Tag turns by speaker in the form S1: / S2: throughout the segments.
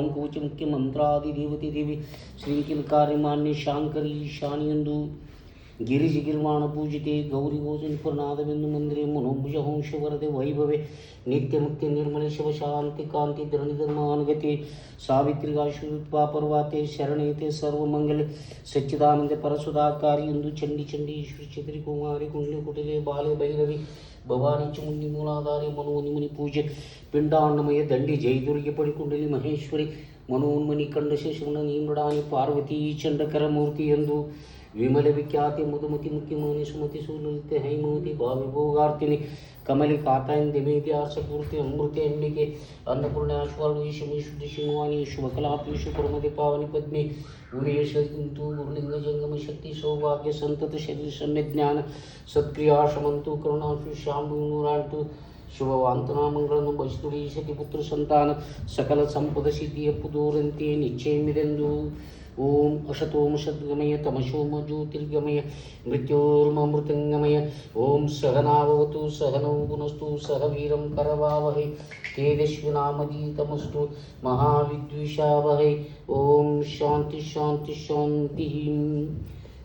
S1: ಕವಚ ಮುಖ್ಯ ಮಂತ್ರಾದಿ ದೇವತೆ ದೇವಿ ಶ್ರೀಕಿಲ್ಕಾರ್ಯಮಾನ್ಯ ಶಾಂಕರಿ ಶಾಣಿಯಂದು ಗಿರಿಜಿ ಗಿರ್ವಾಣ ಪೂಜಿತೆ ಗೌರಿ ಗೋಚನ ಪುರನಾದವೆಂದು ಮಂದಿರೆ ಮನೋಭುಜ ಹಂಶ ವರದೆ ವೈಭವೆ ನಿತ್ಯ ಮುಕ್ತಿ ನಿರ್ಮಲ ಶಿವ ಶಾಂತಿ ಕಾಂತಿ ಧರಣಿ ಧರ್ಮಾನುಗತಿ ಸಾವಿತ್ರಿಗಾಶುತ್ವಾ ಪರ್ವಾತೆ ಶರಣೇತೆ ಸರ್ವಮಂಗಲ ಸಚ್ಚಿದಾನಂದ ಪರಸುಧಾಕಾರಿ ಎಂದು ಚಂಡಿ ಚಂಡೀಶ್ವರಿ ಚತುರಿ ಕುಮಾರಿ ಕುಂಡ್ಲಿ ಕುಟಿಲೆ ಬಾಲೆ ಭೈರವಿ ಭವಾನಿ ಚಮುಂಡಿ ಮೂಲಾಧಾರಿ ಮನೋನ್ಮನಿ ಪೂಜೆ ಪಿಂಡಾಂಡಮಯ ದಂಡಿ ಜಯದುರ್ಗೆ ಪಡಿಕುಂಡಲಿ ಮಹೇಶ್ವರಿ ಮನೋನ್ಮನಿ ಕಂಡ ಶೇಷಮಣ ನೀಮೃಡಾನಿ ಪಾರ್ವತಿ ಚಂಡಕರ ಮೂರ್ತಿ ಎಂದು ವಿಮಲ ವಿಖ್ಯಾತಿ ಮಧುಮತಿ ಮುಖ್ಯಮೋನಿ ಸುಮತಿ ಸುಲಲಿತೆ ಹೈಮವತಿ ಭಾವಿ ಭೋಗಾರ್ತಿನಿ ಕಮಲಿ ಕಾತಾಯನ್ ದಿಮೇತಿ ಆರ್ಸಪೂರ್ತಿ ಅಮೃತಿ ಅಂಬಿಕೆ ಅನ್ನಪೂರ್ಣ ಅಶ್ವಾಳು ಶುದ್ಧಿ ಶಿವವಾಣಿ ಶುಭಕಲಾಪಿ ಶುಪರಮದಿ ಪಾವನಿ ಪದ್ಮಿ ಉರೇಶ ಇಂತು ಗುರುಲಿಂಗ ಜಂಗಮ ಶಕ್ತಿ ಸೌಭಾಗ್ಯ ಸಂತತ ಶರೀರ ಸಮ್ಯ ಜ್ಞಾನ ಸತ್ಕ್ರಿಯಾ ಶಮಂತು ಕರುಣಾಶು ಶಾಂಭು ನೂರಾಂಟು ಶುಭವಾಂತನಾಮಗಳನ್ನು ಬಯಸುಡಿ ಸತಿ ಪುತ್ರ ಸಂತಾನ ಸಕಲ ಸಂಪದ ಸಿದ್ಧಿಯ ಪುದೂರಂತೆ ನಿಶ್ಚಯಮಿದೆಂದು ಓಂ ಅಶತೋಮ ಸದ್ಗಮಯ ತಮಶೋಮ ಜ್ಯೋತಿರ್ಗಮಯ ಮೃತ್ಯೋರ್ಮೃತಂಗಮಯ ಓಂ ಸಹನಾವವತು ಸಹನೌ ಪುನಸ್ತು ಸಹ ವೀರಂ ಕರವಾವಹೈ ತೇಜಸ್ವಿನಾಮಧೀತಮಸ್ತು ಮಹಾವಿದ್ವಿಷಾವಹೈ ಓಂ ಶಾಂತಿ ಶಾಂತಿ ಶಾಂತಿ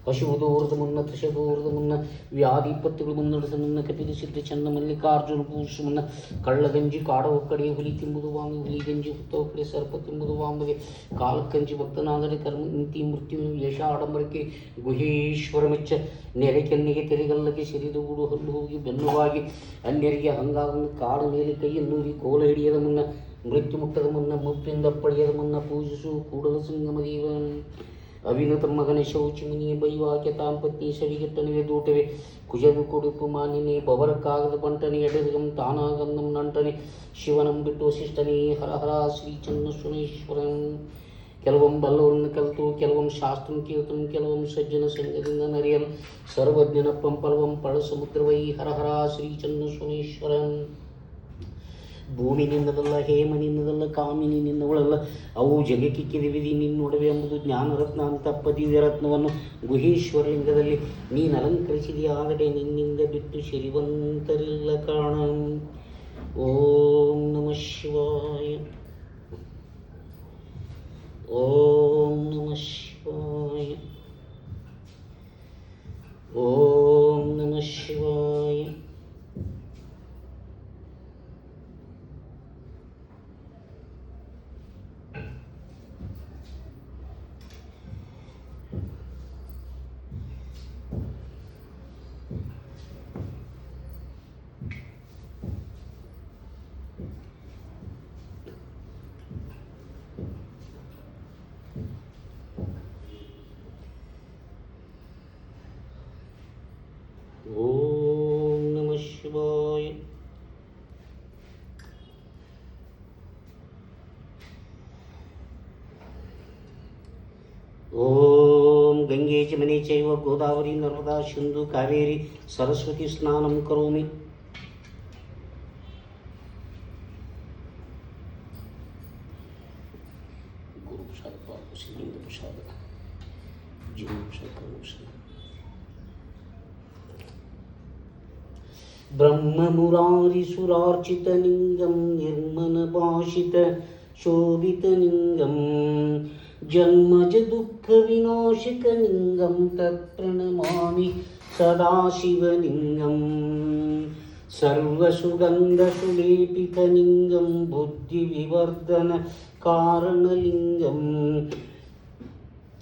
S1: ಹಶುವುದೋರದ ಮುನ್ನ ತ್ರಿಷದೋರದ ಮುನ್ನ ವ್ಯಾಧಿ ಪತ್ತುಗಳು ಮುನ್ನಡೆಸ ಮುನ್ನ ಕಪಿಲ ಸಿದ್ಧ ಚಂದ ಮಲ್ಲಿಕಾರ್ಜುನ ಪೂಷ ಮುನ್ನ ಕಳ್ಳಗಂಜಿ ಕಾಡವ ಕಡೆ ಹುಲಿ ತಿಂಬುದು ವಾಂಬಿ ಹುಲಿ ಗಂಜಿ ಹುತ್ತವ ಕಡೆ ಸರ್ಪ ತಿಂಬುದು ವಾಂಬಗೆ ಕಾಲಕ್ಕಂಜಿ ಭಕ್ತನಾದರೆ ಕರ್ಮ ಇಂತಿ ಮೃತ್ಯು ಯಶ ಆಡಂಬರಕ್ಕೆ ಗುಹೇಶ್ವರ ಮೆಚ್ಚ ನೆರೆ ಕೆನ್ನೆಗೆ ತೆರೆಗಲ್ಲಗೆ ಸಿರಿದುಗುಡು ಹಲ್ಲು ಹೋಗಿ ಬೆನ್ನುವಾಗಿ ಅನ್ಯರಿಗೆ ಹಂಗಾವನ್ನು ಕಾಡು ಮೇಲೆ ಕೈಯನ್ನೂರಿ ಕೋಲ ಹಿಡಿಯದ ಮುನ್ನ ಮೃತ್ಯು ಮುಟ್ಟದ ಮುನ್ನ ಮುಪ್ಪಿಂದ ಪಡೆಯದ ಮುನ್ನ ಪೂಜಿಸು ಕೂಡಲ ಸಂಗಮ ದೇವನ್ ಅವಿನತ ಮಗನ ಶೌಚಿಮುನಿಯ ಬೈವಾಕ್ಯ ತಾಂಪತ್ನಿ ಸವಿಗೆಟ್ಟನಿವೆ ದೂಟವೆ ಕುಜನು ಕೊಡುಪು ಮಾನಿನೇ ಬವರಕ್ಕಾಗದ ಬಂಟನೆ ಎಡೆದಗಂ ತಾನಾಗಂದಂ ನಂಟನೆ ಶಿವನಂ ಬಿಟ್ಟು ವಸಿಷ್ಠನೇ ಹರಹರ ಶ್ರೀ ಚನ್ನಸುನೇಶ್ವರನ್ ಕೆಲವೊಮ್ಮೆ ಬಲ್ಲವರನ್ನು ಕಲಿತು ಕೆಲವೊಮ್ಮೆ ಶಾಸ್ತ್ರಂ ಕೇಳ್ತನು ಕೆಲವೊಮ್ಮೆ ಸಜ್ಜನ ಸಂಘದಿಂದ ನರಿಯಲು ಸರ್ವಜ್ಞನ ಪಂಪಲವಂ ಪಳ ಸಮುದ್ರವೈ ಹರಹರ ಶ್ರೀ ಚನ್ನಸುನೇಶ್ವರನ್ ಭೂಮಿ ನಿನ್ನದಲ್ಲ ಹೇಮ ನಿನ್ನದಲ್ಲ ಕಾಮಿನಿ ನಿನ್ನವಳಲ್ಲ ಅವು ಜಗಕ್ಕಿಕ್ಕಿದ ವಿಧಿ ನಿನ್ನೊಡವೆ ಎಂಬುದು ಜ್ಞಾನರತ್ನ ಅಂತ ದಿವ್ಯ ರತ್ನವನ್ನು ಗುಹೇಶ್ವರಲಿಂಗದಲ್ಲಿ ನೀನು ಅಲಂಕರಿಸಿದೆಯಾದರೆ ನಿನ್ನಿಂದ ಬಿಟ್ಟು ಸಿರಿವಂತರಿಲ್ಲ ಕಾಣ. ಓಂ ನಮಃ ಶಿವಾಯ. ಓಂ ನಮಃ ಶಿವಾಯ. ಓಂ ನಮಃ ಶಿವಾಯ. ಓಂ ನಮಃ ಶಿವಾಯ. ಓಂ ಗಂಗೆ ಜಮನೆ ಚೈವ ಗೋದಾವರಿ ನರ್ಮದಾ ಸಿಂಧು ಕಾವೇರಿ ಸರಸ್ವತಿ ಸ್ನಾನಂ ಕರೋಮಿ. ಗುರು ಪ್ರಸಾದ ಲಿಂಗ ಪ್ರಸಾದ ಜೀವ ಪ್ರಸಾದ ಬ್ರಹ್ಮಮುರಾರಿಸುರಾರ್ಚಿತಲಿಂಗಂ ನಿರ್ಮಲಭಾಷಿತ ಶೋಭಿತಲಿಂಗಂ ಜನ್ಮಜ ದುಃಖ ವಿನಾಶಕಲಿಂಗಂ ತತ್ಪ್ರಣಮಾಮಿ ಸದಾಶಿವಲಿಂಗಂ ಸರ್ವಸುಗಂಧಸುಲೇಪಿತಲಿಂಗಂ ಬುದ್ಧಿವಿವರ್ಧನ ಕಾರಣಲಿಂಗಂ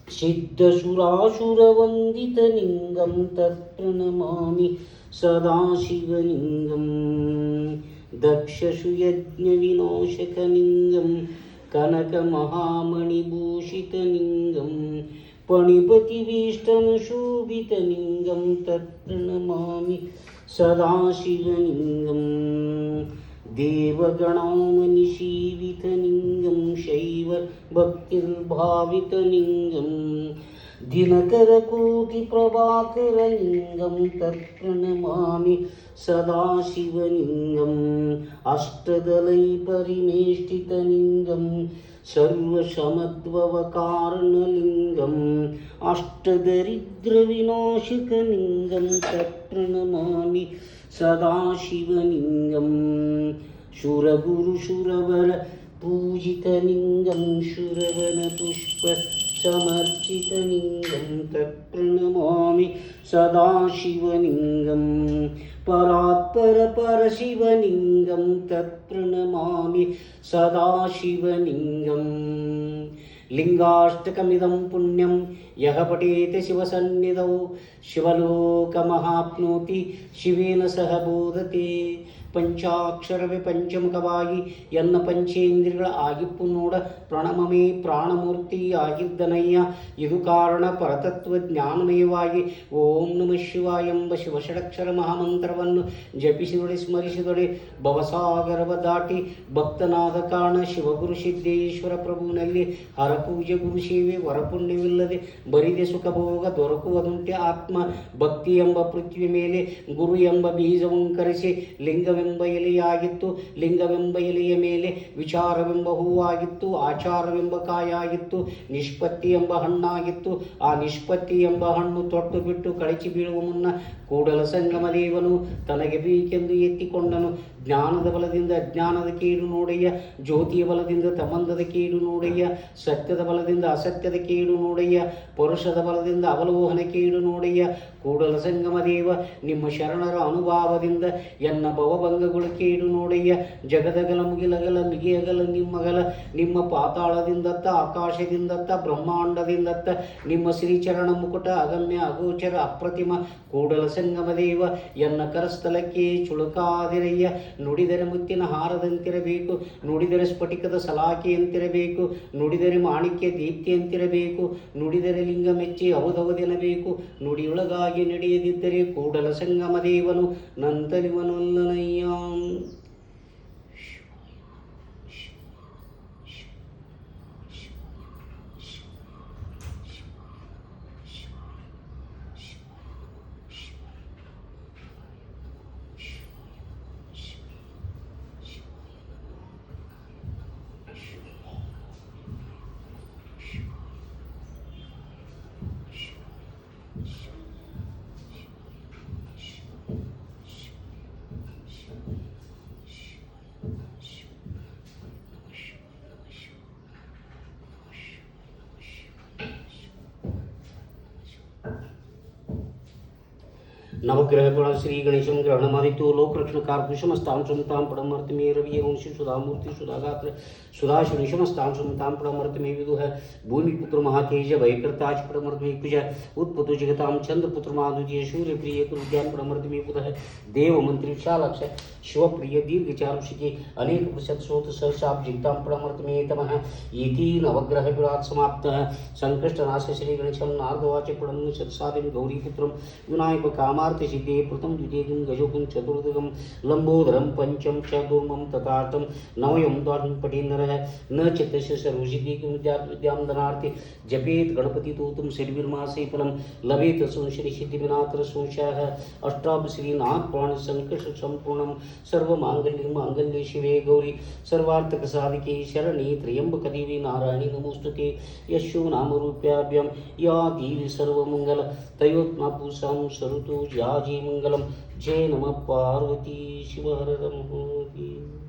S1: ಸಿದ್ಧಸುರಾಸುರವಂದಿತಲಿಂಗಂ ತತ್ಪ್ರಣಮಾಮಿ ಸದಾಶಿವಲಿಂಗಂ ದಕ್ಷಸು ಯಜ್ಞವಿನಾಶಕಲಿಂಗಂ ಕನಕಮಹಾಮಣಿಭೂಷಿತಲಿಂಗಂ ಪಣಿಪತಿಭೀಷ್ಟನಶೋಭಿತಲಿಂಗಂ ತತ್ಪ್ರಣಮಾಮಿ ಸದಾಶಿವಲಿಂಗಂ ದೇವಗಣಾಮನಿಷೀವಿತಲಿಂಗಂ ಶೈವ ಭಕ್ತಿರ್ಭಾವಿತಲಿಂಗಂ ದಿನಕರಕೋಟಿಪ್ರಭಾಕರಲಿಂಗಂ ತತ್ಪ್ರಣಮಾಮಿ ಸದಾಶಿವಲಿಂಗಂ ಅಷ್ಟದಲೈ ಪರಿಮೇಷ್ಟಿತಲಿಂಗಂ ಸರ್ವಸಮದ್ಭವಕಾರಣಲಿಂಗಂ ಅಷ್ಟದರಿದ್ರವಿನಾಶಕಲಿಂಗಂ पूजितलिङ्गं शुरवनपुष्पसमर्चितलिङ्गं तत्प्रणमामि सदाशिवलिङ्गं परात्परपरशिवलिङ्गं तत्प्रणमामि सदाशिवलिङ्गं लिङ्गाष्टकमिदं पुण्यं यः पठेत् शिवसन्निधौ शिवलोकमहाप्नोति शिवेन सह बोधते ಪಂಚಾಕ್ಷರವೇ ಪಂಚಮುಖವಾಗಿ ಎನ್ನ ಪಂಚೇಂದ್ರಿಯಗಳ ಆಗಿಪ್ಪು ನೋಡ ಪ್ರಣಮಮೇ ಪ್ರಾಣಮೂರ್ತಿ ಆಗಿದ್ದನಯ್ಯ ಇದು ಕಾರಣ ಪರತತ್ವ ಜ್ಞಾನಮಯವಾಗಿ ಓಂ ನಮಃ ಶಿವಾಯ ಎಂಬ ಶಿವಷಡಕ್ಷರ ಮಹಾಮಂತ್ರವನ್ನು ಜಪಿಸಿದೊಡೆ ಸ್ಮರಿಸಿದೊಡೆ ಭವಸಾಗರವ ದಾಟಿ ಭಕ್ತನಾದ ಕಾರಣ ಶಿವಗುರು ಸಿದ್ದೇಶ್ವರ ಪ್ರಭುವಿನಲ್ಲಿ ಹರಪೂಜೆ ಗುರು ಸೇವೆ ವರಪುಣ್ಯವಿಲ್ಲದೆ ಬರಿದೆ ಸುಖಭೋಗ ದೊರಕುವುದುಂಟೆ ಆತ್ಮ ಭಕ್ತಿ ಎಂಬ ಪೃಥ್ವಿ ಮೇಲೆ ಗುರು ಎಂಬ ಬೀಜವಂಕರಿಸಿ ಲಿಂಗವೆಂಬ ಎಲೆಯಾಗಿತ್ತು ಲಿಂಗವೆಂಬ ಎಲೆಯ ಮೇಲೆ ವಿಚಾರವೆಂಬ ಹೂವಾಗಿತ್ತು ಆಚಾರವೆಂಬ ಕಾಯಾಗಿತ್ತು ನಿಷ್ಪತ್ತಿ ಎಂಬ ಹಣ್ಣಾಗಿತ್ತು ಆ ನಿಷ್ಪತ್ತಿ ಎಂಬ ಹಣ್ಣು ತೊಟ್ಟು ಬಿಟ್ಟು ಕಳಚಿ ಬೀಳುವ ಮುನ್ನ ಕೂಡಲ ಸಂಗಮ ದೇವನು ತನಗೆ ಬೇಕೆಂದು ಎತ್ತಿಕೊಂಡನು ಜ್ಞಾನದ ಬಲದಿಂದ ಅಜ್ಞಾನದ ಕೇಡು ನೋಡಯ್ಯ ಜ್ಯೋತಿಯ ಬಲದಿಂದ ತಮಂದದ ಕೇಡು ನೋಡಯ್ಯ ಸತ್ಯದ ಬಲದಿಂದ ಅಸತ್ಯದ ಕೇಡು ನೋಡಯ್ಯ ಪುರುಷದ ಬಲದಿಂದ ಅವಲೋಹನ ಕೇಡು ನೋಡಯ್ಯ ಕೂಡಲ ಸಂಗಮ ದೇವ ನಿಮ್ಮ ಶರಣರ ಅನುಭಾವದಿಂದ ಎನ್ನ ಭವಭಂಗಗಳು ಕೇಡು ನೋಡಯ್ಯ ಜಗದಗಲ ಮುಗಿಲಗಲ ಮಿಗಿಯಗಲ ನಿಮ್ಮಗಲ ನಿಮ್ಮ ಪಾತಾಳದಿಂದತ್ತ ಆಕಾಶದಿಂದತ್ತ ಬ್ರಹ್ಮಾಂಡದಿಂದತ್ತ ನಿಮ್ಮ ಶ್ರೀಚರಣ ಮುಕುಟ ಅಗಮ್ಯ ಅಗೋಚರ ಅಪ್ರತಿಮ ಕೂಡಲ ಸಂಗಮ ದೇವ ಎನ್ನ ಕರಸ್ಥಲಕ್ಕೆ ಚುಳುಕಾದಿರಯ್ಯ ನುಡಿದರೆ ಮುತ್ತಿನ ಹಾರದಂತಿರಬೇಕು ನುಡಿದರೆ ಸ್ಫಟಿಕದ ಸಲಾಕೆಯಂತಿರಬೇಕು ನುಡಿದರೆ ಮಾಣಿಕ್ಯ ದೀಪ್ತಿಯಂತಿರಬೇಕು ನುಡಿದರೆ ಲಿಂಗ ಮೆಚ್ಚಿ ಹೌದೌದೆನಬೇಕು ನುಡಿಯೊಳಗಾಗಿ ನಡೆಯದಿದ್ದರೆ ಕೂಡಲ ಸಂಗಮ ದೇವನು ನಂತಲಿವನೊಲ್ಲನಯ್ಯ नवग्रह श्री गणेशं ग्रहणमादित्यो लोकरक्षणकारपुरुषमस्तां सुमतां पडमर्तमे रवि वंशी सुधामूर्ति सुधागात्र सुधाशुनिशमस्तां सुमतां पडमर्तमे विदुः भूमिपुत्र महातेज भयकर्ताच पडमर्तमे कुज उत्पतो जगतां चंद्रपुत्र महाद्वितीय सूर्यप्रिय कुरुद्यान पडमर्तमे बुधः देवमंत्री विशालाक्ष शिवप्रिय दीर्घचारुषिके अनेक प्रशत सहसाब जिग्तां पडमर्तमे तमः इति नवग्रह विराट समाप्तः संकष्टनाश श्री गणेशं नारदवाच पडम सत्सादिं गौरीपुत्रं विनायक कामार्थ सिद्धे प्रथम द्वितीयं गजोगं चतुर्दगं लंबोदरं पंचम चतुर्मं तथार्थं नवयं द्वादशं पठेन्नरः न चित्तस्य सर्वसिद्धिकं विद्यां धनार्थे जपेत गणपतितोतं शर्विर्मासे फलं लभेत संशयसिद्धिविनात्र संशयः अष्टाभ श्रीनाथ पुराण संकर्ष संपूर्णं सर्वमांगल्यं मांगल्ये शिवे गौरी सर्वार्थकसाधिके शरणे त्र्यंबक देवी नारायणी नमोस्तुते यशो नामरूप्याभ्यां या देवी सर्वमंगल तयोत्मापूसां सरुतो याजी मंगलम जय नमः पार्वती शिव हर रमोगी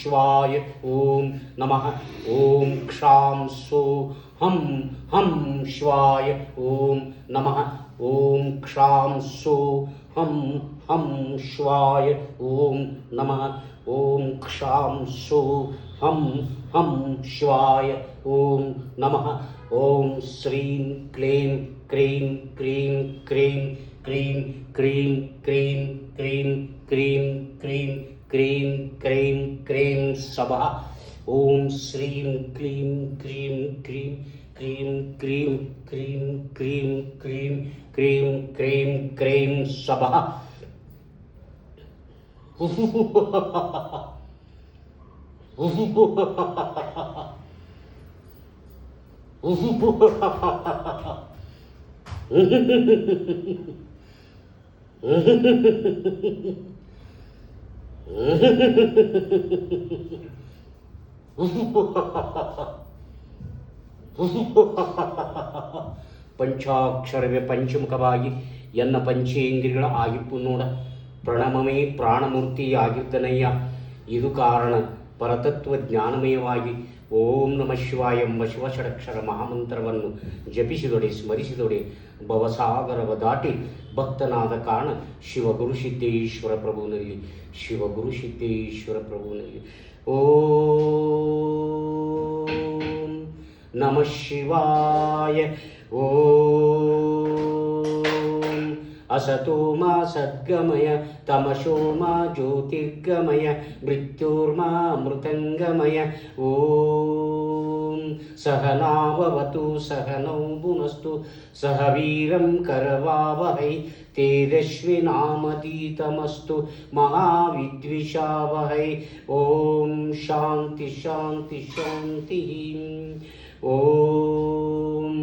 S1: ಶಿವಾಯ ಓಂ ನಮಃ. ಓಂ ಕ್ಷಾಂ ಸೋ ಹಂ ಹಂ ಶಿವಾಯ ಓಂ ನಮಃ. ಓಂ ಕ್ಷಾಂ ಸೋ ಹಂ ಹಂ ಶಿವಾಯ ಓಂ ನಮಃ. ಓಂ ಕ್ಷಾಂ ಸೋ ಹಂ ಹಂ ಶಿವಾಯ ಓಂ ನಮಃ. ಓಂ ಶ್ರೀಂ ಕ್ಲೀಂ ಕ್ರೀಂ ಕ್ರೀಂ ಕ್ರೀಂ ಕ್ರೀಂ ಕ್ರೀಂ ಕ್ರೀಂ ಕ್ರೀಂ ಕ್ರೀಂ ಕ್ರೀಂ ಕ್ರೀಂ ಕ್ರೀಂ ಕ್ರೀಂ ಸಭಾ. ಓಂ ಶ್ರೀಂ ಕ್ಲೀಂ ಕ್ರೀಂ ಕ್ರೀಂ ಕ್ರೀಂ ಕ್ರೀಂ ಕ್ರೀಂ ಕ್ರೀಂ ಕ್ರೀಂ ಕ್ರೀಂ ಕ್ರೀಂ ಕ್ರೀಂ ಸಭಾ. ಪಂಚಾಕ್ಷರವೇ ಪಂಚಮುಖವಾಗಿ ಎನ್ನ ಪಂಚೇಂದ್ರಿಯಗಳ ಆಗಿಪ್ಪು ನೋಡ. ಪ್ರಣಮಮೇ ಪ್ರಾಣಮೂರ್ತಿಯಾಗಿದ್ದನಯ್ಯ. ಇದು ಕಾರಣ ಪರತತ್ವ ಜ್ಞಾನಮಯವಾಗಿ ಓಂ ನಮಃ ಶಿವಾಯ ಎಂಬ ಶಿವಷಡಕ್ಷರ ಮಹಾಮಂತ್ರವನ್ನು ಜಪಿಸಿದೊಡೆ ಸ್ಮರಿಸಿದೊಡೆ ಭವಸಾಗರವ ದಾಟಿ ಭಕ್ತನಾದ ಕಾರಣ ಶಿವಗುರು ಸಿದ್ದೇಶ್ವರ ಪ್ರಭುವಿನಲ್ಲಿ ಶಿವಗುರು ಸಿದ್ದೇಶ್ವರ ಪ್ರಭುವಿನಲ್ಲಿ ಓಂ ನಮಃ ಶಿವಾಯ. ಓಂ असतो मा सद्गमय तमसो मा ज्योतिर्गमय मृत्युर्मा मृतंगमय. ओम सहनाववतु सहनौ भुनस्तु सह वीरं करवावहै तेजस्विनामधीतमस्तु महाविद्विषावहै. ओम शांति शांति शांति. ओम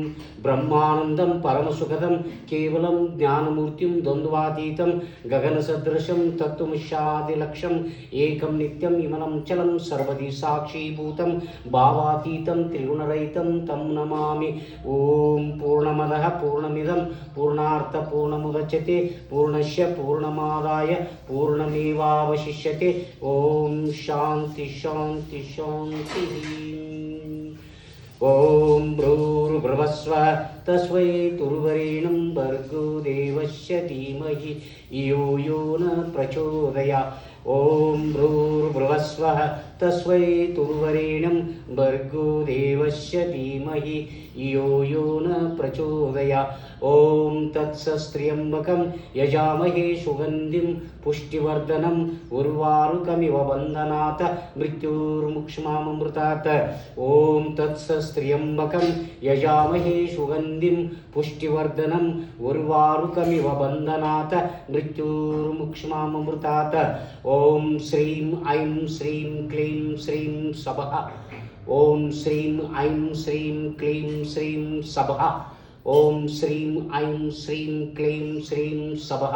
S1: ब्रह्मानंदं परमसुखदं केवलं ज्ञानमूर्तिं द्वन्द्वातीतं गगनसदृशं तत्त्वमस्यादिलक्ष्यम् एकं नित्यं विमलं चलं सर्वदि साक्षीभूतं भावातीतं त्रिगुणरहितं तं नमामि. ओम पूर्णमदः पूर्णमिदं पूर्णार्थ पूर्णमुदच्यते पूर्णस्य पूर्णमादाय पूर्णमेवावशिष्यते. ओम शांति शांति शांति. ओम भ्रूर्भुवस्वः तस्मै तुर्वरेण्यं भर्गो देवस्य धीमहि यो यो न प्रचोदयात्. ओम भ्रूर्भुवस्वः तस्मै तुर्वरेण्यं भर्गो देवस्य धीमहि यो यो न प्रचोदयात्. ओम तत्सस्त्र्यंबकं यजामहे सुगंधिं पुष्टिवर्धनम् उर्वारुकमिव बन्धनात् मृत्युर्मुक्षमामृतात्. ओम तत्सस्त्र्यंबकं यजामहे सुगंधिं ಬುದ್ಧಿಂ ಪುಷ್ಟಿವರ್ಧನಂ ಉರ್ವಾರುಕಮಿವ ಬಂಧನಾಥ ಮೃತ್ಯುರ್ಮುಕ್ಷ್ಮಾಮೃತಾತ. ಓಂ ಶ್ರೀಂ ಐಂ ಶ್ರೀಂ ಕ್ಲೀಂ ಶ್ರೀಂ ಸಭಃ. ಓಂ ಶ್ರೀಂ ಐಂ ಶ್ರೀಂ ಕ್ಲೀಂ ಶ್ರೀಂ ಸಭಃ. ಓಂ ಶ್ರೀಂ ಐಂ ಶ್ರೀಂ ಕ್ಲೀಂ ಶ್ರೀಂ ಸಭಃ.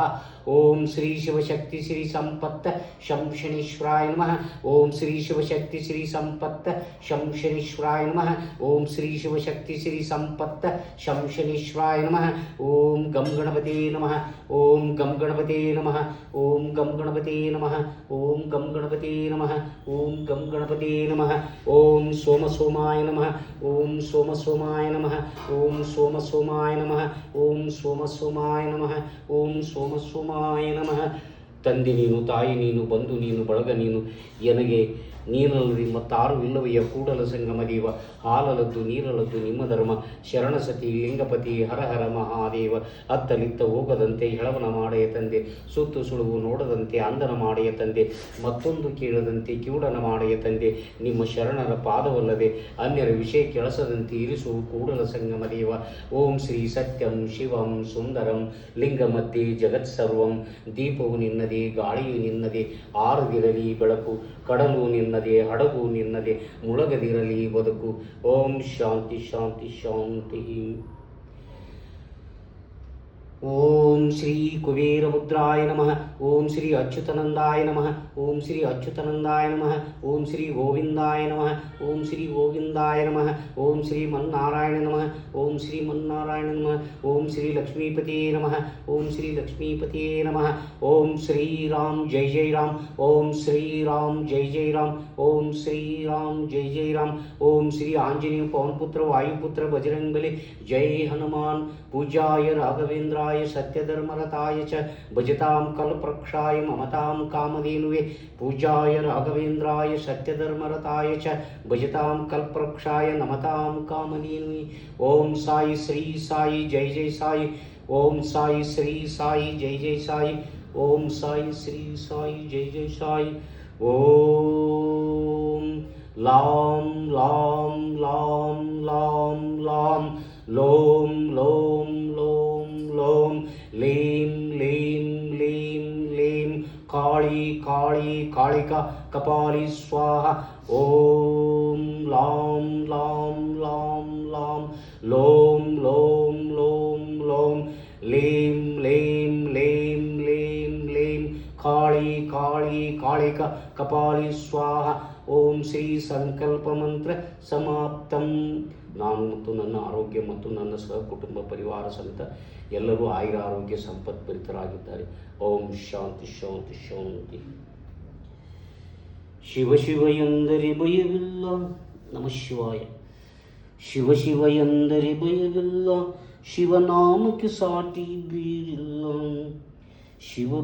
S1: ಓಂ ಶ್ರೀ ಶಿವಶಕ್ತಿ ಶ್ರೀ ಸಂಪತ್ತ ಶಂ ಶನೀಶ್ವರಾಯ ನಮಃ. ಓಂ ಶ್ರೀ ಶಿವಶಕ್ತಿ ಶ್ರೀ ಸಂಪತ್ತ ಶಂ ಶನೀಶ್ವರಾಯ ನಮಃ. ಓಂ ಶ್ರೀ ಶಿವಶಕ್ತಿ ಶ್ರೀ ಸಂಪತ್ತ ಶಂ ಶನೀಶ್ವರಾಯ ನಮಃ. ಓಂ ಗಂ ಗಣಪತಿ ನಮಃ. ಓಂ ಗಂ ಗಣಪತಿ ನಮಃ. ಓಂ ಗಂ ಗಣಪತಿ ನಮಃ. ಓಂ ಗಂ ಗಣಪತಿ ನಮಃ. ಓಂ ಗಂ ಗಣಪತಿ ನಮಃ. ಓಂ ಸೋಮ ಸೋಮಾಯ ನಮಃ. ಓಂ ಸೋಮ ಸೋಮಾಯ ನಮಃ. ಓಂ ಸೋಮ ಸೋಮಾಯ ನಮಃ. ಓಂ ಸೋಮ ಸೋಮಾಯ ನಮಃ. ಓಂ ಸೋಮ ಸೋಮಾಯ ನಮಃ. ತಂದೆ ನೀನು, ತಾಯಿ ನೀನು, ಬಂಧು ನೀನು, ಬಳಗ ನೀನು, ಎನಗೆ ನೀರಲ್ಲದೆ ಮತ್ತಾರು ಇಲ್ಲವಯ್ಯ ಕೂಡಲ ಸಂಗಮ ದೇವ. ಹಾಲಲದ್ದು ನೀರಲದ್ದು ನಿಮ್ಮ ಧರ್ಮ. ಶರಣಸತಿ ಲಿಂಗಪತಿ ಹರ ಹರ ಮಹಾದೇವ. ಅತ್ತಲಿತ್ತ ಹೋಗದಂತೆ ಹೆಳವನ ಮಾಡೆಯ ತಂದೆ. ಸುತ್ತು ಸುಳುವು ನೋಡದಂತೆ ಅಂದನ ಮಾಡೆಯ ತಂದೆ. ಮತ್ತೊಂದು ಕೇಳದಂತೆ ಕಿವುಡನ ಮಾಡೆಯ ತಂದೆ. ನಿಮ್ಮ ಶರಣರ ಪಾದವಲ್ಲದೆ ಅನ್ಯರ ವಿಷಯ ಕೆಳಸದಂತೆ ಇರಿಸುವ ಕೂಡಲ ಸಂಗಮ ದೇವ. ಓಂ ಶ್ರೀ ಸತ್ಯಂ ಶಿವಂ ಸುಂದರಂ ಲಿಂಗಮಧ್ಯೆ ಜಗತ್ಸರ್ವಂ. ದೀಪವು ನಿನ್ನದೇ, ಗಾಳಿಯು ನಿನ್ನದೇ, ಆರದಿರಲಿ ಬೆಳಕು. ಕಡಲು ನಿನ್ನದೇ, ಹಡಗು ನಿನ್ನದೇ, ಮುಳಗದಿರಲಿ ಬದುಕು. ಓಂ ಶಾಂತಿ ಶಾಂತಿ ಶಾಂತಿ. ಓಂ ಶ್ರೀ ಕುಬೇರ ಮುದ್ರಾಯ ನಮಃ. ಓಂ ಶ್ರೀ ಅಚ್ಯುತಾನಂದಾಯ ನಮಃ. ಓಂ ಶ್ರೀ ಅಚ್ಯುತಾನಂದಾಯ ನಮಃ. ಓಂ ಶ್ರೀ ಗೋವಿಂದಾಯ ನಮಃ. ಓಂ ಶ್ರೀ ಗೋವಿಂದಾಯ ನಮಃ. ಓಂ ಶ್ರೀ ಮನ್ನಾರಾಯಣ ನಮಃ. ಓಂ ಶ್ರೀ ಮನ್ನಾರಾಯಣ ನಮಃ. ಓಂ ಶ್ರೀ ಲಕ್ಷ್ಮೀಪತಿಯೇ ನಮಃ. ಓಂ ಶ್ರೀ ಲಕ್ಷ್ಮೀಪತಿಯೇ ನಮಃ. ಓಂ ಶ್ರೀರಾಮ್ ಜೈ ಜೈ ರಾಮ್. ಓಂ ಶ್ರೀರಾಮ್ ಜೈ ಜೈ ರಾಮ್. ಓಂ ಶ್ರೀರಾಮ್ ಜೈ ಜೈ ರಾಮ್. ಓಂ ಶ್ರೀ ಆಂಜನೇಯ ಪವನಪುತ್ರ ವಾಯುಪುತ್ರ ಬಜರಂಗಬಲಿ ಜೈ ಹನುಮಾನ್. ಪೂಜ್ಯಾಯ ರಾಘವೇಂದ್ರಾಯ ಸತ್ಯಧರ್ಮರತಾಯ ಚ ಭಜತಾಂ ಕಲ್ಪವೃಕ್ಷಾಯ ಮಮತಾಂ ಕಾಮಧೇನುವೆ. ಪೂಜ್ಯಾಯ ರಾಘವೇಂದ್ರಾಯ ಸತ್ಯಧರ್ಮರತಾಯ ಚ ಭಜತಾಂ ಕಲ್ಪವೃಕ್ಷಾಯ ನಮತಾಂ ಕಾಮಧೇನುವೆ. ಓಂ ಸಾಯಿ ಶ್ರೀ ಸಾಯಿ ಜೈ ಜೈ ಸಾಯಿ. ಓಂ ಸಾಯಿ ಶ್ರೀ ಸಾಯಿ ಜೈ ಜೈ ಸಾಯಿ. ಓಂ ಸಾಯಿ ಶ್ರೀ ಸಾಯಿ ಜೈ ಜೈ ಸಾಯಿ. ಓಂ ಲಾಂ ಲಾಂ ಲಾಂ ಲಾಂ ಲಾಂ ಲೋಂ ಲೋಂ ಲೋಂ ಲೋಂ ಲೀಂ ಲೀಂ ಲೀಂ ಲೀಂ ಕಾಳಿ ಕಾಳಿ ಕಾಳಿಕಾ ಕಪಾಲಿ ಸ್ವಾಹ. ಓಂ ಲಾಂ ಲಾಂ ಲಾಂ ಲಾಂ ಲೋಂ ಲೋಂ ಲೋಂ ಲೋಂ ಲೀಂ ಲೀಂ ಲೀಂ ಲೀಂ ಲೀಂ ಕಾಳಿ ಕಾಳಿ ಕಾಳಿಕಾ ಕಪಾಲಿ ಸ್ವಾಹ. ಓಂ ಶ್ರೀ ಸಂಕಲ್ಪ ಮಂತ್ರ ಸಮಾಪ್ತಂ. ನಾನು ಮತ್ತು ನನ್ನ ಆರೋಗ್ಯ ಮತ್ತು ನನ್ನ ಸಹಕುಟುಂಬ ಪರಿವಾರ ಸಮೇತ ಎಲ್ಲರೂ ಆಯುರ ಆರೋಗ್ಯ ಸಂಪತ್ಭರಿತರಾಗಿದ್ದಾರೆ. ಓಂ ಶಾಂತಿ ಶಾಂತಿ ಶಾಂತಿ. ಶಿವ ಶಿವ ಎಂದರೆ ಭಯವಿಲ್ಲ. ನಮಃ ಶಿವಾಯ. ಶಿವ ಶಿವ ಎಂದರೆ ಭಯವಿಲ್ಲ. ಶಿವನಾಮಕ್ಕೆ ಸಾಟಿ ಬೀರಿಲ್ಲ. ಶಿವ